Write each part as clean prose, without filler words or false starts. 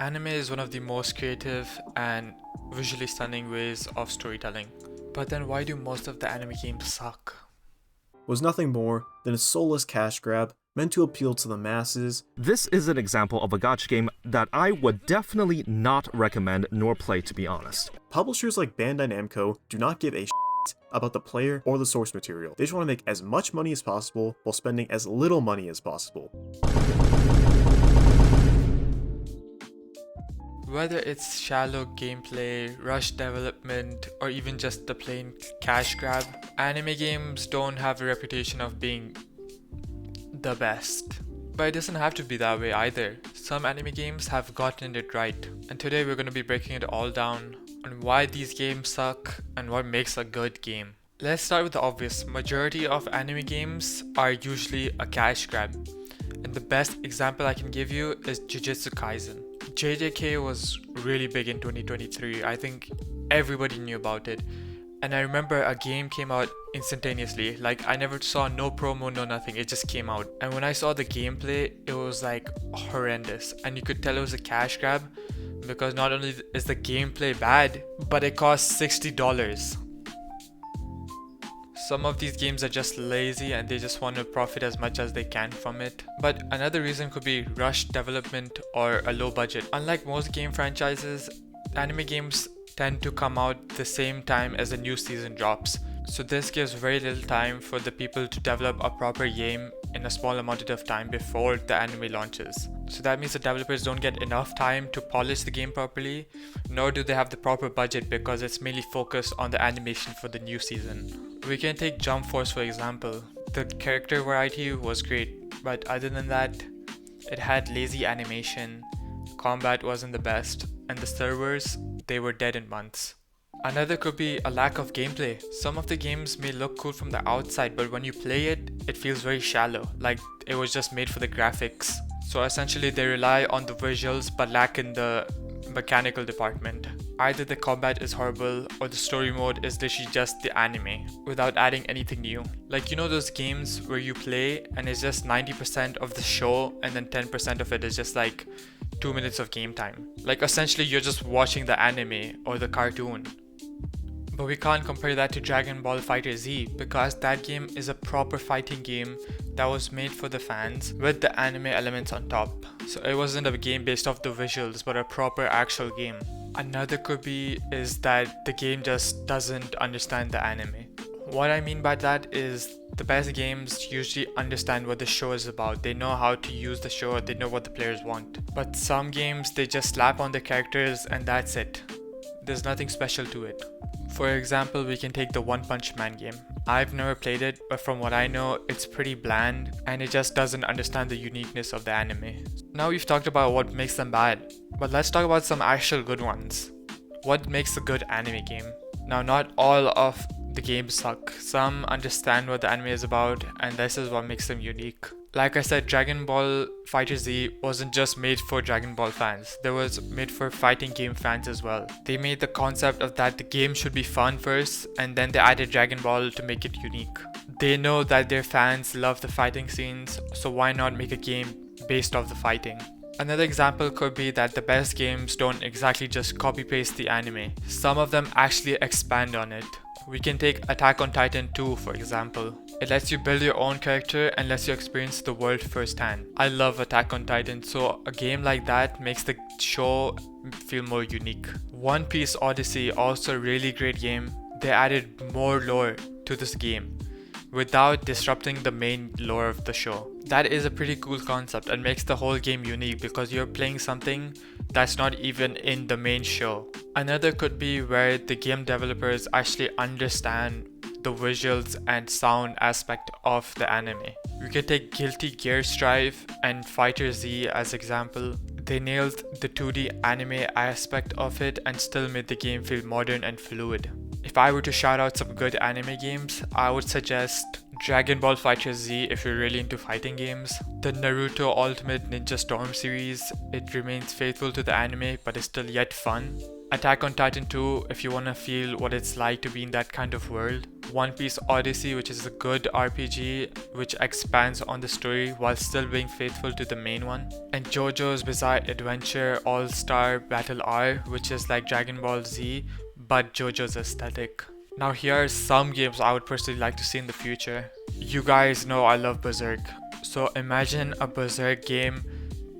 Anime is one of the most creative and visually stunning ways of storytelling. But then why do most of the anime games suck? Was nothing more than a soulless cash grab meant to appeal to the masses. This is an example of a gacha game that I would definitely not recommend nor play, to be honest. Publishers like Bandai Namco do not give a shit about the player or the source material. They just want to make as much money as possible while spending as little money as possible. Whether it's shallow gameplay, rushed development, or even just the plain cash grab, anime games don't have a reputation of being the best. But it doesn't have to be that way either. Some anime games have gotten it right, and today we're going to be breaking it all down on why these games suck and what makes a good game. Let's start with the obvious. Majority of anime games are usually a cash grab, and the best example I can give you is Jujutsu Kaisen. JJK was really big in 2023. I think everybody knew about it. And I remember a game came out instantaneously. Like, I never saw no promo, no nothing. It just came out. And when I saw the gameplay, it was like horrendous. And you could tell it was a cash grab because not only is the gameplay bad, but it costs $60. Some of these games are just lazy and they just want to profit as much as they can from it. But another reason could be rushed development or a low budget. Unlike most game franchises, anime games tend to come out the same time as the new season drops. So this gives very little time for the people to develop a proper game in a small amount of time before the anime launches. So that means the developers don't get enough time to polish the game properly, nor do they have the proper budget because it's mainly focused on the animation for the new season. We can take Jump Force for example. The character variety was great, but other than that, it had lazy animation, combat wasn't the best, and the servers, they were dead in months. Another could be a lack of gameplay. Some of the games may look cool from the outside, but when you play it, it feels very shallow, like it was just made for the graphics. So essentially they rely on the visuals but lack in the mechanical department. Either the combat is horrible or the story mode is literally just the anime without adding anything new. Like, you know those games where you play and it's just 90% of the show and then 10% of it is just like 2 minutes of game time. Like essentially you're just watching the anime or the cartoon. But we can't compare that to Dragon Ball FighterZ because that game is a proper fighting game that was made for the fans with the anime elements on top. So it wasn't a game based off the visuals but a proper actual game. Another could be is that the game just doesn't understand the anime. What I mean by that is the best games usually understand what the show is about. They know how to use the show, they know what the players want. But some games they just slap on the characters and that's it. There's nothing special to it. For example, we can take the One Punch Man game. I've never played it, but from what I know, it's pretty bland and it just doesn't understand the uniqueness of the anime. Now we've talked about what makes them bad, but let's talk about some actual good ones. What makes a good anime game? Now, not all of the games suck. Some understand what the anime is about, and this is what makes them unique. Like I said, Dragon Ball FighterZ wasn't just made for Dragon Ball fans. It was made for fighting game fans as well. They made the concept of that the game should be fun first, and then they added Dragon Ball to make it unique. They know that their fans love the fighting scenes, so why not make a game based off the fighting? Another example could be that the best games don't exactly just copy paste the anime. Some of them actually expand on it. We can take Attack on Titan 2 for example. It lets you build your own character and lets you experience the world firsthand. I love Attack on Titan, so a game like that makes the show feel more unique. One Piece Odyssey, also a really great game. They added more lore to this game without disrupting the main lore of the show. That is a pretty cool concept and makes the whole game unique because you're playing something that's not even in the main show. Another could be where the game developers actually understand the visuals and sound aspect of the anime. We could take Guilty Gear Strive and Fighter Z as example. They nailed the 2D anime aspect of it and still made the game feel modern and fluid. If I were to shout out some good anime games, I would suggest Dragon Ball FighterZ if you're really into fighting games. The Naruto Ultimate Ninja Storm series, it remains faithful to the anime but is still yet fun. Attack on Titan 2 if you want to feel what it's like to be in that kind of world. One Piece Odyssey, which is a good RPG which expands on the story while still being faithful to the main one, and JoJo's Bizarre Adventure All-Star Battle R, which is like Dragon Ball Z but JoJo's aesthetic. Now here are some games I would personally like to see in the future. You guys know I love Berserk, so imagine a Berserk game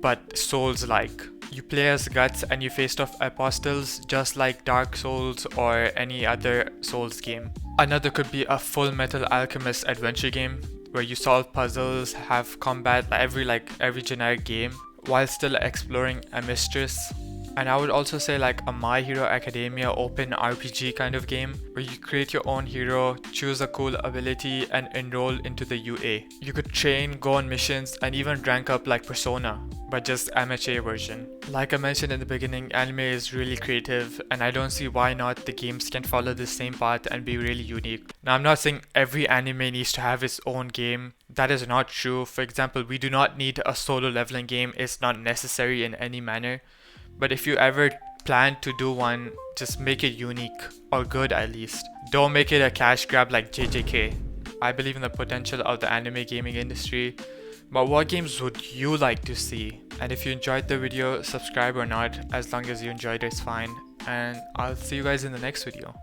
but Souls-like. You play as Guts and you face off apostles just like Dark Souls or any other Souls game. Another could be a Full Metal Alchemist adventure game where you solve puzzles, have combat, every generic game, while still exploring a mistress. And I would also say like a My Hero Academia open RPG kind of game where you create your own hero, choose a cool ability and enroll into the UA. You could train, go on missions and even rank up like Persona, but just MHA version. Like I mentioned in the beginning, anime is really creative and I don't see why not the games can follow the same path and be really unique. Now I'm not saying every anime needs to have its own game. That is not true. For example, we do not need a solo leveling game. It's not necessary in any manner. But if you ever plan to do one, just make it unique, or good at least. Don't make it a cash grab like JJK. I believe in the potential of the anime gaming industry, but what games would you like to see? And if you enjoyed the video, subscribe or not, as long as you enjoyed it's fine. And I'll see you guys in the next video.